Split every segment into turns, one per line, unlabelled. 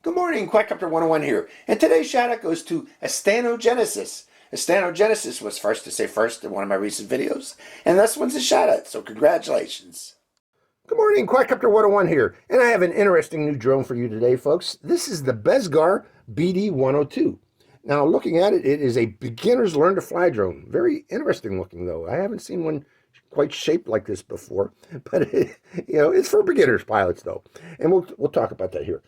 Good morning, Quadcopter 101 here, and today's shout out goes to Astanogenesis. Astanogenesis was first to say first in one of my recent videos, and this one's a shout out, so congratulations. Good morning, Quadcopter 101 here, and I have an interesting new drone for you today, folks. This is the Bezgar BD102. Now, looking at it, it is a beginner's learn to fly drone. Very interesting looking, though. I haven't seen one quite shaped like this before, but it's for beginners pilots, though, and we'll talk about that here.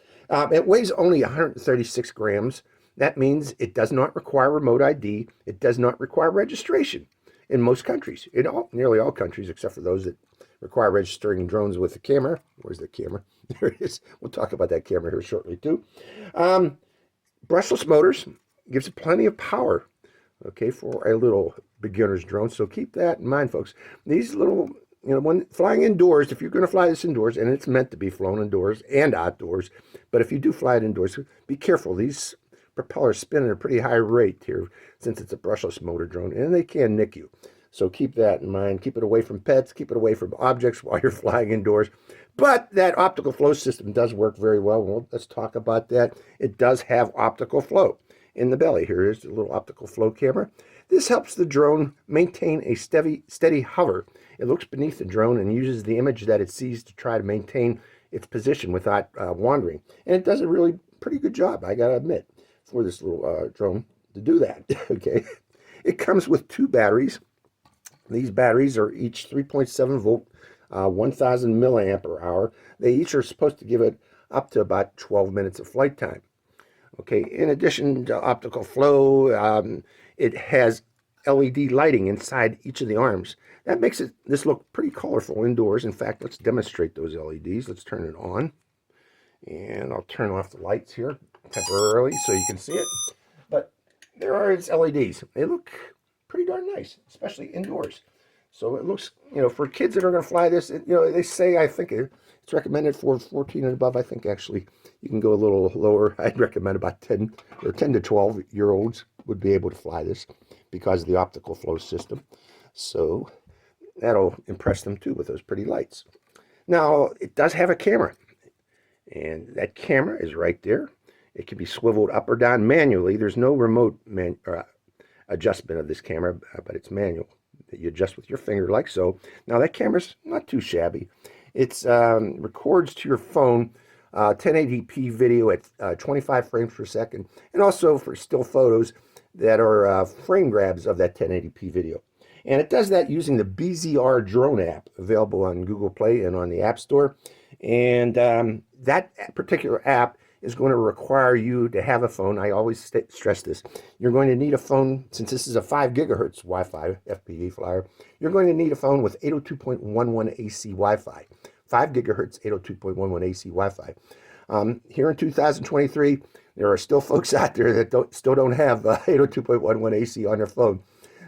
It weighs only 136 grams. That means it does not require remote ID. It does not require registration in most countries, nearly all countries, except for those that require registering drones with the camera. Where's the camera? There it is. We'll talk about that camera here shortly, too. Brushless motors gives it plenty of power, okay, for a little beginner's drone. So keep that in mind, folks. These little, when flying indoors, if you're going to fly this indoors, and it's meant to be flown indoors and outdoors, but if you do fly it indoors, be careful. These propellers spin at a pretty high rate here since it's a brushless motor drone, and they can nick you. So keep that in mind. Keep it away from pets. Keep it away from objects while you're flying indoors. But that optical flow system does work very well. Well, let's talk about that. It does have optical flow in the belly. Here is the little optical flow camera. This helps the drone maintain a steady hover. It looks beneath the drone and uses the image that it sees to try to maintain its position without wandering. And it does a really pretty good job, I gotta admit, for this little drone to do that. Okay, it comes with 2 batteries. These batteries are each 3.7 volt, 1000 milliamp hour. They each are supposed to give it up to about 12 minutes of flight time. Okay, in addition to optical flow, it has LED lighting inside each of the arms. That makes this look pretty colorful indoors. In fact, let's demonstrate those LEDs. Let's turn it on. And I'll turn off the lights here temporarily so you can see it. But there are its LEDs. They look pretty darn nice, especially indoors. So it looks, for kids that are going to fly this, they say, I think it's recommended for 14 and above. I think actually you can go a little lower. I'd recommend about 10 to 12-year-olds would be able to fly this because of the optical flow system. So that'll impress them too with those pretty lights. Now, it does have a camera, and that camera is right there. It can be swiveled up or down manually. There's no remote adjustment of this camera, but it's manual that you adjust with your finger like so. Now, that camera's not too shabby. It records to your phone 1080p video at 25 frames per second, and also for still photos that are frame grabs of that 1080p video. And it does that using the BZR drone app available on Google Play and on the App Store. And that particular app is going to require you to have a phone. I always stress this. You're going to need a phone, since this is a 5 gigahertz Wi-Fi FPV flyer, you're going to need a phone with 802.11 AC Wi-Fi. 5 gigahertz, 802.11 AC Wi-Fi. Here in 2023, there are still folks out there that still don't have 802.11 AC on their phone.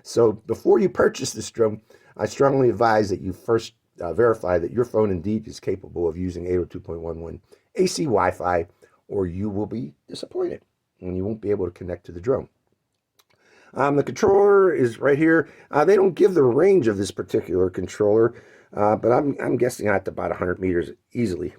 So before you purchase this drone, I strongly advise that you first verify that your phone indeed is capable of using 802.11 AC Wi-Fi, or you will be disappointed and you won't be able to connect to the drone. The controller is right here. They don't give the range of this particular controller, but I'm guessing at about 100 meters easily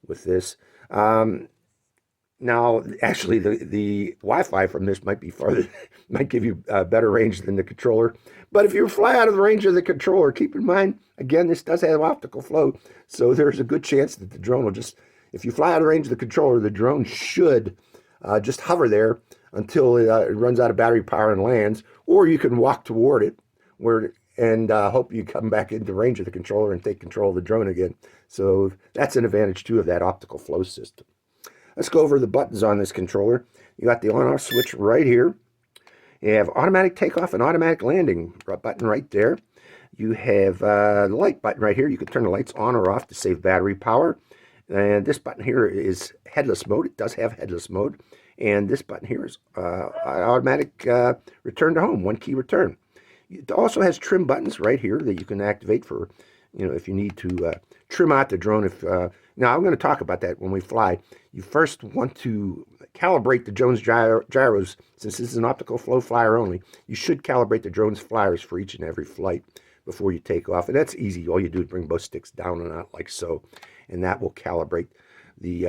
with this. Now, actually, the Wi-Fi from this might be farther, might give you a better range than the controller. But if you fly out of the range of the controller, keep in mind, again, this does have optical flow, so there's a good chance that the drone will just, if you fly out of the range of the controller, the drone should just hover there until it runs out of battery power and lands, or you can walk toward it and hope you come back into range of the controller and take control of the drone again. So that's an advantage, too, of that optical flow system. Let's go over the buttons on this controller. You got the on-off switch right here. You have automatic takeoff and automatic landing button right there. You have the light button right here. You can turn the lights on or off to save battery power. And this button here is headless mode. It does have headless mode. And this button here is automatic return to home, 1-key return. It also has trim buttons right here that you can activate for, if you need to trim out the drone. Now, I'm going to talk about that when we fly. You first want to calibrate the drone's gyros. Since this is an optical flow flyer only, you should calibrate the drone's flyers for each and every flight before you take off. And that's easy. All you do is bring both sticks down and out like so, and that will calibrate the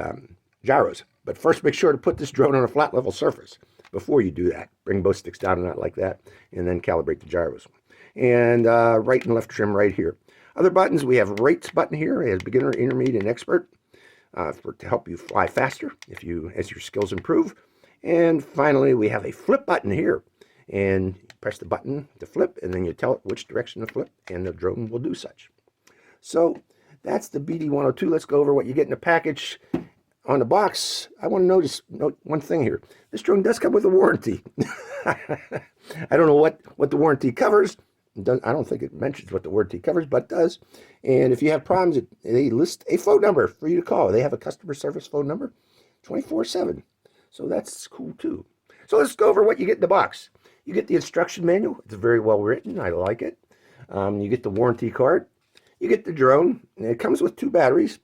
gyros. But first, make sure to put this drone on a flat level surface before you do that. Bring both sticks down and out like that, and then calibrate the gyros. And right and left trim right here. Other buttons, we have rates button here. It has beginner, intermediate, and expert to help you fly faster as your skills improve. And finally, we have a flip button here. And you press the button to flip, and then you tell it which direction to flip, and the drone will do such. So that's the BD102. Let's go over what you get in the package. On the box, I want to note one thing here. This drone does come with a warranty. I don't know what the warranty covers. I don't think it mentions what the warranty covers, but it does. And if you have problems, they list a phone number for you to call. They have a customer service phone number, 24/7. So that's cool too. So let's go over what you get in the box. You get the instruction manual. It's very well written. I like it. You get the warranty card. You get the drone. And it comes with 2 batteries.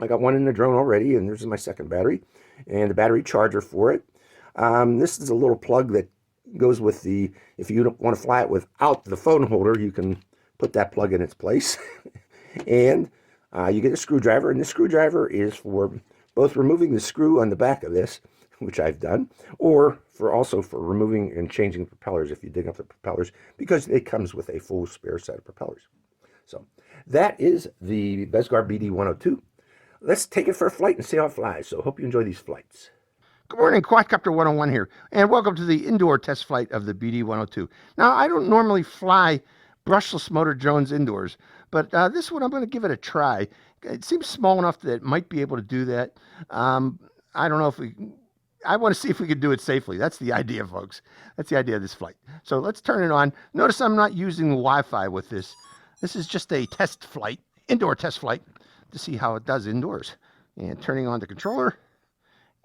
I got one in the drone already, and there's my second battery, and the battery charger for it. This is a little plug that goes with the, if you don't want to fly it without the phone holder, you can put that plug in its place. And you get a screwdriver, and the screwdriver is for both removing the screw on the back of this, which I've done, or also for removing and changing propellers if you dig up the propellers, because it comes with a full spare set of propellers. So that is the Bezgar BD102. Let's take it for a flight and see how it flies. So hope you enjoy these flights. Good morning, Quadcopter 101 here, and welcome to the indoor test flight of the BD102. Now, I don't normally fly brushless motor drones indoors, but this one I'm going to give it a try. It seems small enough that it might be able to do that. I don't know if I want to see if we can do it safely. That's the idea, folks. That's the idea of this flight. So let's turn it on. Notice I'm not using Wi-Fi with this. This is just a test flight, indoor test flight, to see how it does indoors. And turning on the controller,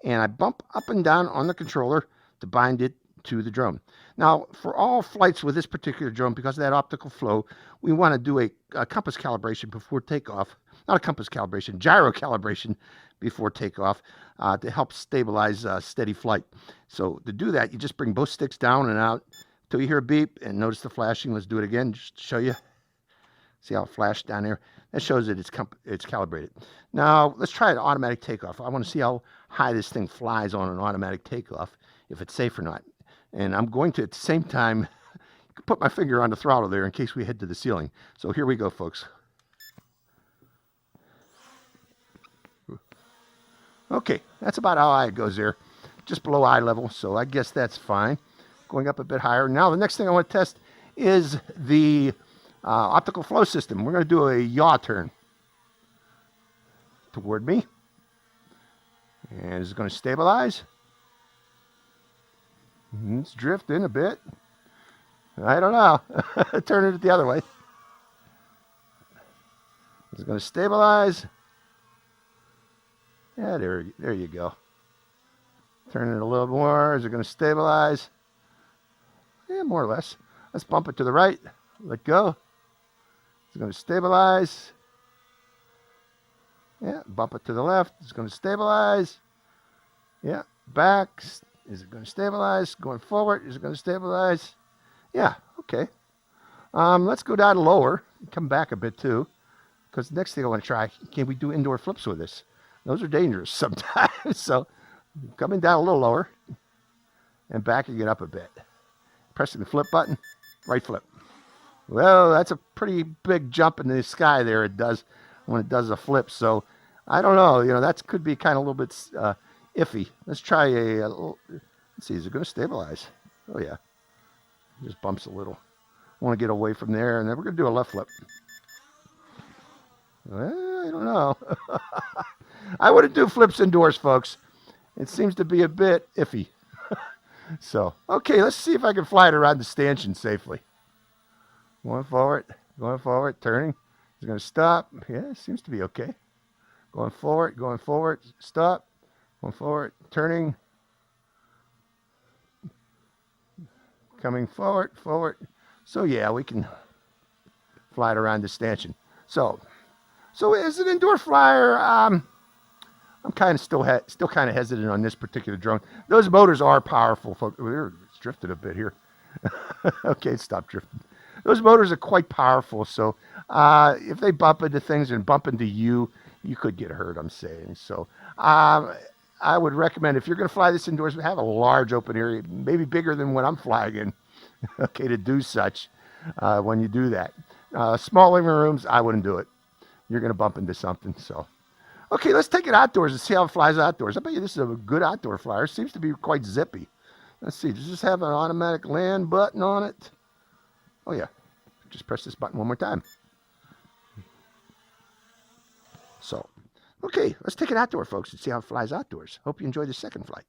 and I bump up and down on the controller to bind it to the drone. Now, for all flights with this particular drone, because of that optical flow, we want to do a compass calibration before takeoff. Not a compass calibration, gyro calibration before takeoff to help stabilize steady flight. So to do that, you just bring both sticks down and out until you hear a beep, and notice the flashing. Let's do it again just to show you. See how it flashed down there? That shows that it's calibrated. Now, let's try an automatic takeoff. I want to see how high this thing flies on an automatic takeoff, if it's safe or not. And I'm going to, at the same time, put my finger on the throttle there in case we head to the ceiling. So here we go, folks. Okay, that's about how high it goes there. Just below eye level, so I guess that's fine. Going up a bit higher. Now, the next thing I want to test is the optical flow system. We're going to do a yaw turn toward me. And it's going to stabilize. It's drifting a bit. I don't know. Turn it the other way. It's going to stabilize. Yeah, there you go. Turn it a little more. Is it going to stabilize? Yeah, more or less. Let's bump it to the right. Let go. It's going to stabilize. Yeah, bump it to the left. It's going to stabilize. Yeah, back. Is it going to stabilize? Going forward. Is it going to stabilize? Yeah, okay. Let's go down lower. Come back a bit too. Because the next thing I want to try, can we do indoor flips with this? Those are dangerous sometimes. So coming down a little lower and backing it up a bit. Pressing the flip button, right flip. Well, that's a pretty big jump in the sky there. It does when it does a flip. So I don't know. You know, that could be kind of a little bit iffy. Let's try let's see. Is it going to stabilize? Oh yeah. It just bumps a little. I want to get away from there, and then we're going to do a left flip. Well, I don't know. I wouldn't do flips indoors, folks. It seems to be a bit iffy. So, okay, let's see if I can fly it around the stanchion safely. Going forward, turning. It's going to stop. Yeah, it seems to be okay. Going forward, stop. Going forward, turning. Coming forward. So, yeah, we can fly it around the stanchion. So as an indoor flyer, I'm kind of still kind of hesitant on this particular drone. Those motors are powerful, folks. It's drifted a bit here. Okay, stop drifting. Those motors are quite powerful, so if they bump into things and bump into you, you could get hurt, I'm saying. So I I would recommend, if you're going to fly this indoors, have a large open area, maybe bigger than what I'm flying in, okay, to do such when you do that. Small living rooms, I wouldn't do it. You're going to bump into something. So, okay, let's take it outdoors and see how it flies outdoors. I bet you this is a good outdoor flyer. It seems to be quite zippy. Let's see, does this have an automatic land button on it? Oh yeah, just press this button one more time. So, okay, let's take it outdoor, folks, and see how it flies outdoors. Hope you enjoy the second flight.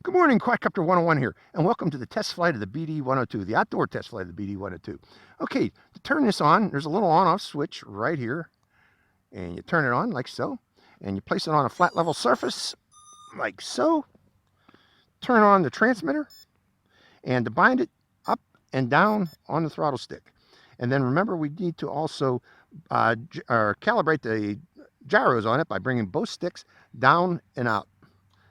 Good morning, Quadcopter 101 here, and welcome to the test flight of the BD102, the outdoor test flight of the BD102. Okay, to turn this on, there's a little on-off switch right here, and you turn it on like so, and you place it on a flat level surface like so. Turn on the transmitter, and to bind it up and down on the throttle stick. And then remember, we need to also calibrate the gyros on it by bringing both sticks down and out.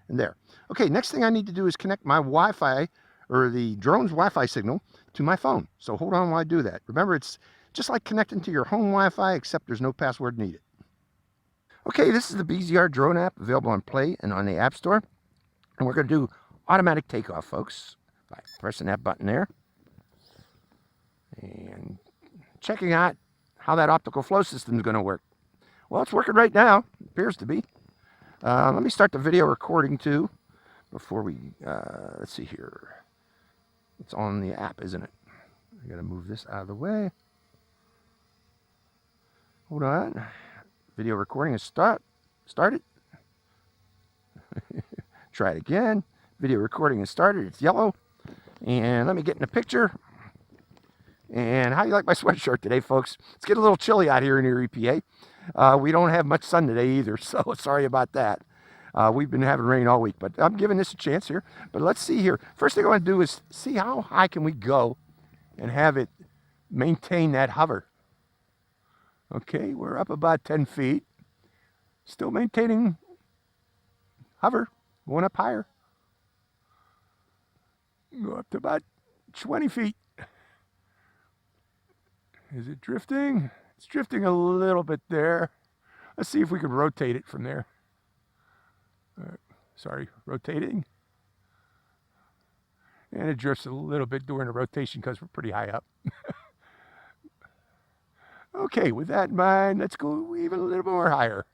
And there. Okay, next thing I need to do is connect my Wi-Fi, or the drone's Wi-Fi signal, to my phone. So hold on while I do that. Remember, it's just like connecting to your home Wi-Fi, except there's no password needed. Okay, this is the Bezgar drone app, available on Play and on the App Store. And we're going to do automatic takeoff, folks, by pressing that button there. And checking out how that optical flow system is going to work. Well, it's working right now. It appears to be. Let me start the video recording too before we, let's see here. It's on the app, isn't it? I gotta move this out of the way. Hold on. Video recording is started. Try it again. Video recording is started. It's yellow. And let me get in the picture. And how do you like my sweatshirt today, folks? It's getting a little chilly out here in your EPA. We don't have much sun today either, so sorry about that. We've been having rain all week, but I'm giving this a chance here. But let's see here. First thing I want to do is see how high can we go and have it maintain that hover. Okay, we're up about 10 feet. Still maintaining hover, going up higher. Go up to about 20 feet. Is it drifting? It's drifting a little bit there. Let's see if we can rotate it from there. Sorry, rotating. And it drifts a little bit during the rotation because we're pretty high up. Okay, with that in mind, let's go even a little more higher.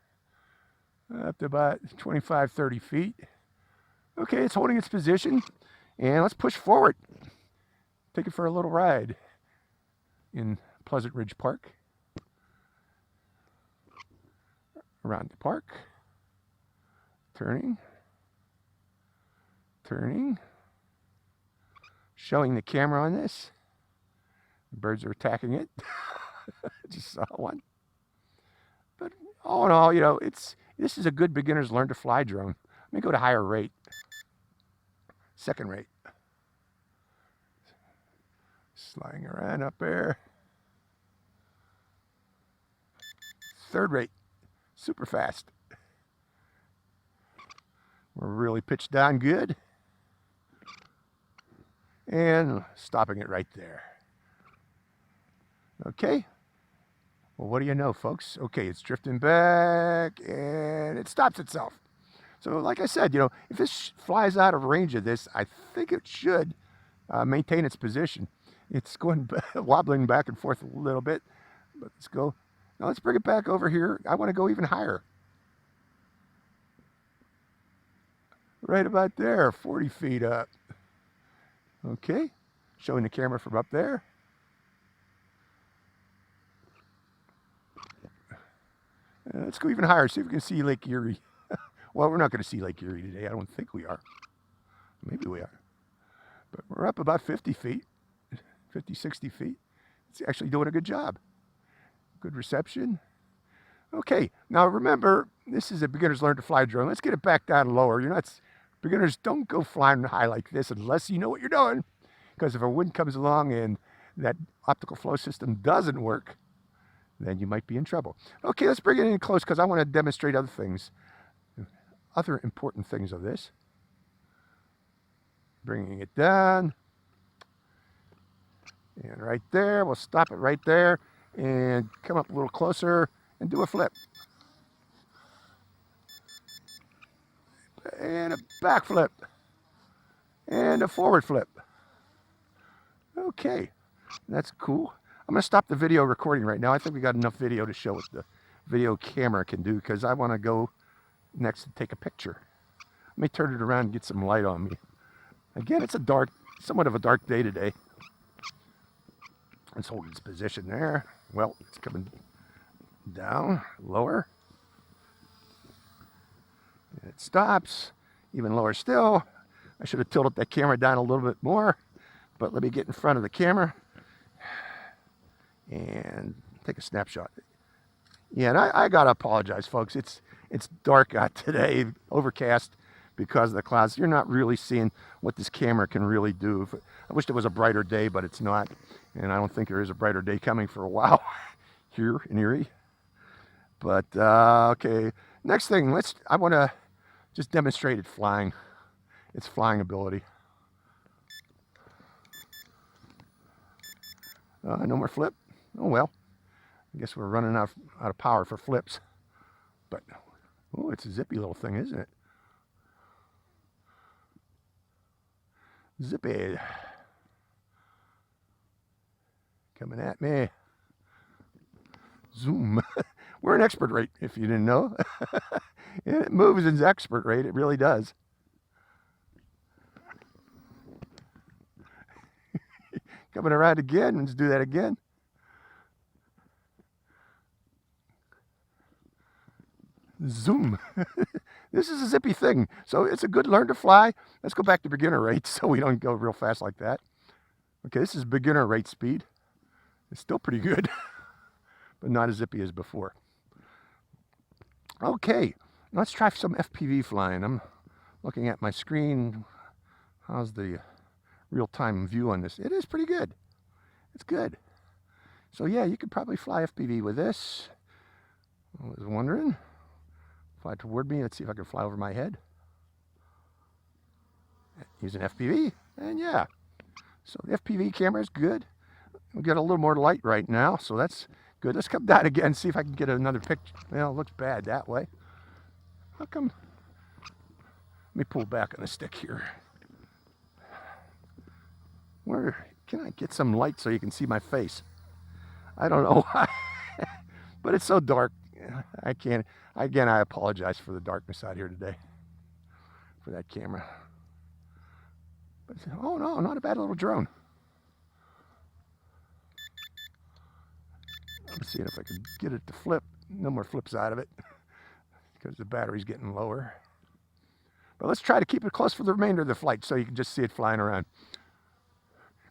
Up to about 25, 30 feet. Okay, it's holding its position. And let's push forward. Take it for a little ride in Pleasant Ridge Park. Around the park. Turning. Turning. Showing the camera on this. The birds are attacking it. Just saw one. But all in all, you know, this is a good beginner's learn to fly drone. Let me go to higher rate. Second rate. Sliding around up there. Third rate. Super fast. We're really pitched down good. And stopping it right there. Okay. Well, what do you know, folks? Okay, it's drifting back and it stops itself. So like I said, you know, if this flies out of range of this, I think it should maintain its position. It's going wobbling back and forth a little bit, but let's go. Now let's bring it back over here. I want to go even higher. Right about there, 40 feet up. Okay, showing the camera from up there. Let's go even higher, see if we can see Lake Erie. Well, we're not going to see Lake Erie today. I don't think we are. Maybe we are. But we're up about 50 feet, 50, 60 feet. It's actually doing a good job. Good reception. Okay, now remember, this is a beginner's learn to fly drone. Let's get it back down lower. You're not, beginners don't go flying high like this unless you know what you're doing. Because if a wind comes along and that optical flow system doesn't work, then you might be in trouble. Okay, let's bring it in close because I want to demonstrate other things. Other important things of this. Bringing it down. And right there, we'll stop it right there and come up a little closer and do a flip.
and a back flip, and a forward flip. Okay, that's cool. I'm gonna stop the video recording right now. I think we got enough video to show what the video camera can do, because I want to go next to take a picture. Let me turn it around and get some light on me. Again, it's a somewhat of a dark day today. Let's hold its position there. Well, it's coming down, lower. It stops, even lower still. I should have tilted that camera down a little bit more, but let me get in front of the camera and take a snapshot. Yeah, and I gotta apologize, folks. It's dark out today, overcast because of the clouds. You're not really seeing what this camera can really do. I wish there was a brighter day, but it's not, and I don't think there is a brighter day coming for a while here in Erie. But okay, next thing, I want to just demonstrate its flying ability. No more flip. Oh well, I guess we're running out of power for flips. But oh, it's a zippy little thing, isn't it? Zippy. Coming at me. Zoom. We're in expert rate, if you didn't know. And it moves in expert rate, it really does. Coming around again, let's do that again. Zoom. This is a zippy thing, so it's a good learn to fly. Let's go back to beginner rate so we don't go real fast like that. Okay, this is beginner rate speed. It's still pretty good, but not as zippy as before. Okay, let's try some FPV flying. I'm looking at my screen. How's the real-time view on this? It is pretty good. It's good. So yeah, you could probably fly FPV with this. I was wondering. Fly toward me. Let's see if I can fly over my head. Using FPV, and yeah. So the FPV camera is good. We got a little more light right now, so that's good. Let's come down again and see if I can get another picture. Well, it looks bad that way. How come? Let me pull back on the stick here. Where can I get some light so you can see my face? I don't know why, but it's so dark. I can't. Again, I apologize for the darkness out here today for that camera. But oh no, not a bad little drone. I'm seeing if I can get it to flip. No more flips out of it because the battery's getting lower. But let's try to keep it close for the remainder of the flight so you can just see it flying around.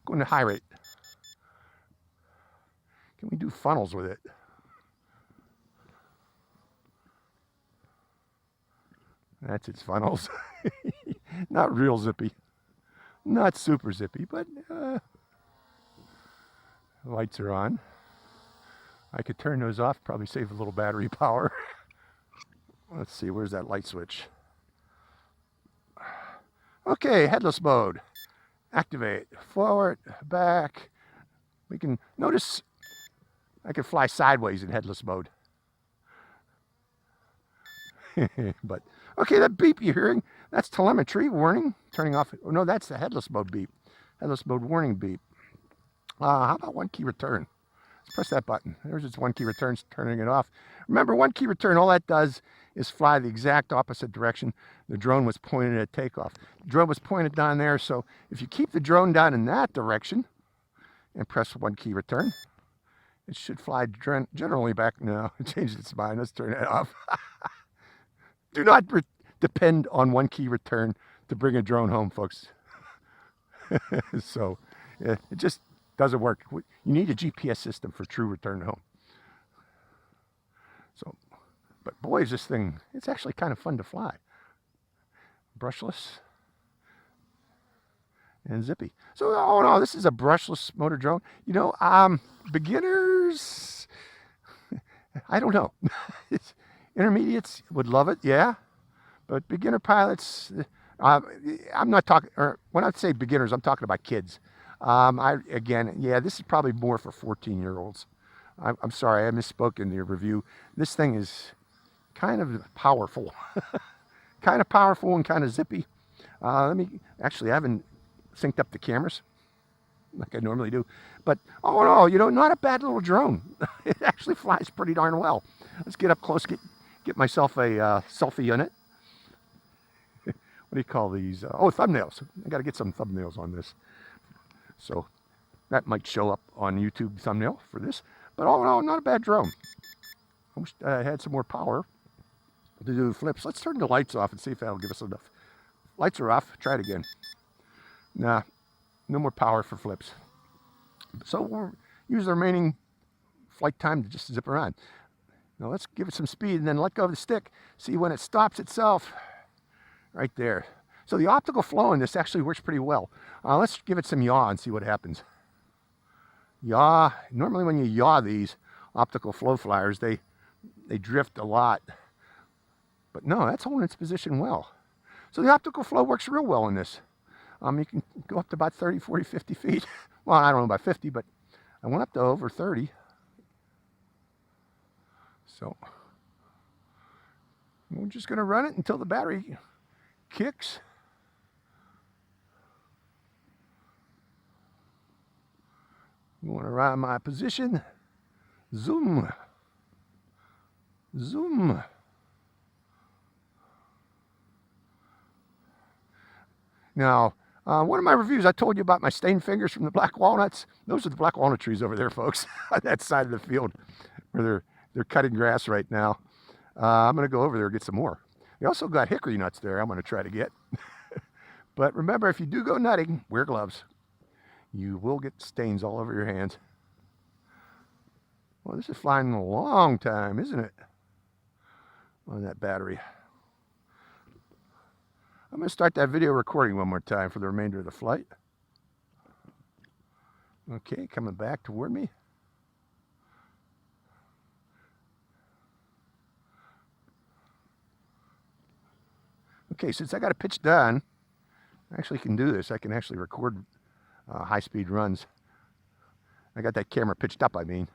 Going to high rate. Can we do funnels with it? That's its funnels. Not real zippy. Not super zippy, but lights are on. I could turn those off, probably save a little battery power. Let's see, where's that light switch? Okay, headless mode. Activate. Forward, back. We can notice I can fly sideways in headless mode. But okay, that beep you're hearing, that's telemetry warning. Turning off. Oh no, that's the headless mode beep. Headless mode warning beep. How about one key return? Let's press that button. There's its one key return, turning it off. Remember, one key return, all that does is fly the exact opposite direction the drone was pointed at takeoff. The drone was pointed down there, so if you keep the drone down in that direction and press one key return, it should fly generally back. No, it changed its mind. Let's turn that off. Do not depend on one key return to bring a drone home, folks. So yeah, it just doesn't work. You need a GPS system for true return home. So, but boy, is this thing, it's actually kind of fun to fly. Brushless and zippy. So, oh no, this is a brushless motor drone. You know, beginners, I don't know. Intermediates would love it, yeah. But beginner pilots, I'm not talking, or when I say beginners, I'm talking about kids. Again, yeah, this is probably more for 14-year-olds. I'm sorry, I misspoke in the review. This thing is kind of powerful. kind of powerful and kind of zippy. Actually, I haven't synced up the cameras like I normally do. But all in all, you know, not a bad little drone. It actually flies pretty darn well. Let's get up close, get myself a selfie unit. What do you call these? Oh, thumbnails. I got to get some thumbnails on this. So that might show up on YouTube thumbnail for this. But all in all, not a bad drone. I wish I had some more power to do flips. Let's turn the lights off and see if that'll give us enough. Lights are off. Try it again. Nah, no more power for flips. So we'll use the remaining flight time to just zip around. Now let's give it some speed and then let go of the stick. See when it stops itself. Right there. So the optical flow in this actually works pretty well. Let's give it some yaw and see what happens. Yaw. Normally when you yaw these optical flow flyers, they drift a lot. But no, that's holding its position well. So the optical flow works real well in this. You can go up to about 30, 40, 50 feet. Well, I don't know about 50, but I went up to over 30. So we're just going to run it until the battery kicks. You want to ride my position. Zoom. Zoom. Now, one of my reviews, I told you about my stained fingers from the black walnuts. Those are the black walnut trees over there, folks, on that side of the field where they're cutting grass right now. I'm going to go over there and get some more. They also got hickory nuts there I'm going to try to get. But remember, if you do go nutting, wear gloves. You will get stains all over your hands. Well, this is flying a long time, isn't it? On that battery. I'm going to start that video recording one more time for the remainder of the flight. Okay, coming back toward me. Okay, since I got a pitch done, I actually can do this. I can actually record high-speed runs. I got that camera pitched up, I mean.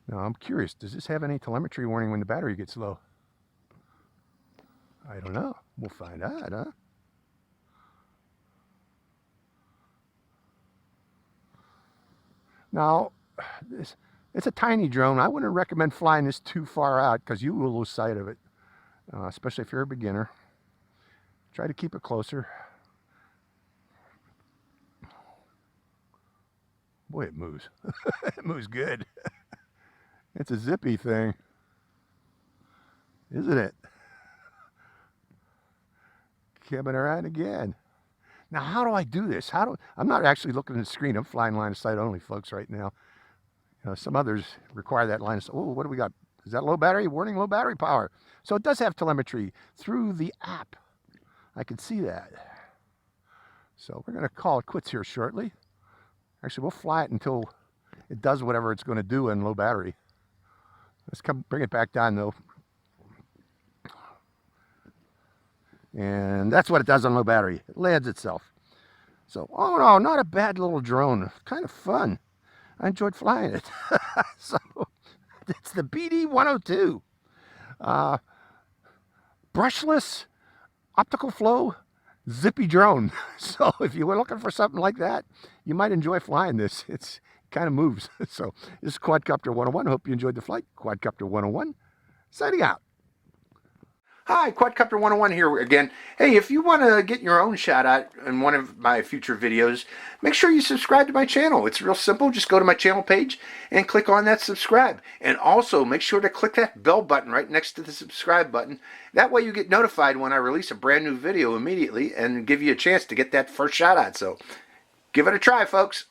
Now, I'm curious, does this have any telemetry warning when the battery gets low? I don't know. We'll find out, huh? Now, it's a tiny drone. I wouldn't recommend flying this too far out because you will lose sight of it, especially if you're a beginner. Try to keep it closer. Boy, it moves. It moves good. It's a zippy thing, isn't it? Coming around again. Now, how do I do this? I'm not actually looking at the screen. I'm flying line of sight only, folks, right now. You know, some others require that line of sight. Oh, what do we got? Is that low battery? Warning, low battery power. So it does have telemetry through the app. I can see that. So we're going to call it quits here shortly. Actually, we'll fly it until it does whatever it's going to do in low battery. Let's bring it back down though. And that's what it does on low battery. It lands itself. So, oh no, not a bad little drone. Kind of fun. I enjoyed flying it. So, it's the BD102. Brushless, optical flow, zippy drone. So if you were looking for something like that, you might enjoy flying this. It's kind of moves. So this is Quadcopter 101. Hope you enjoyed the flight. Quadcopter 101, signing out.
Hi, Quadcopter 101 here again. Hey, if you want to get your own shout out in one of my future videos, make sure you subscribe to my channel. It's real simple. Just go to my channel page and click on that subscribe. And also make sure to click that bell button right next to the subscribe button. That way you get notified when I release a brand new video immediately and give you a chance to get that first shout out. So give it a try, folks.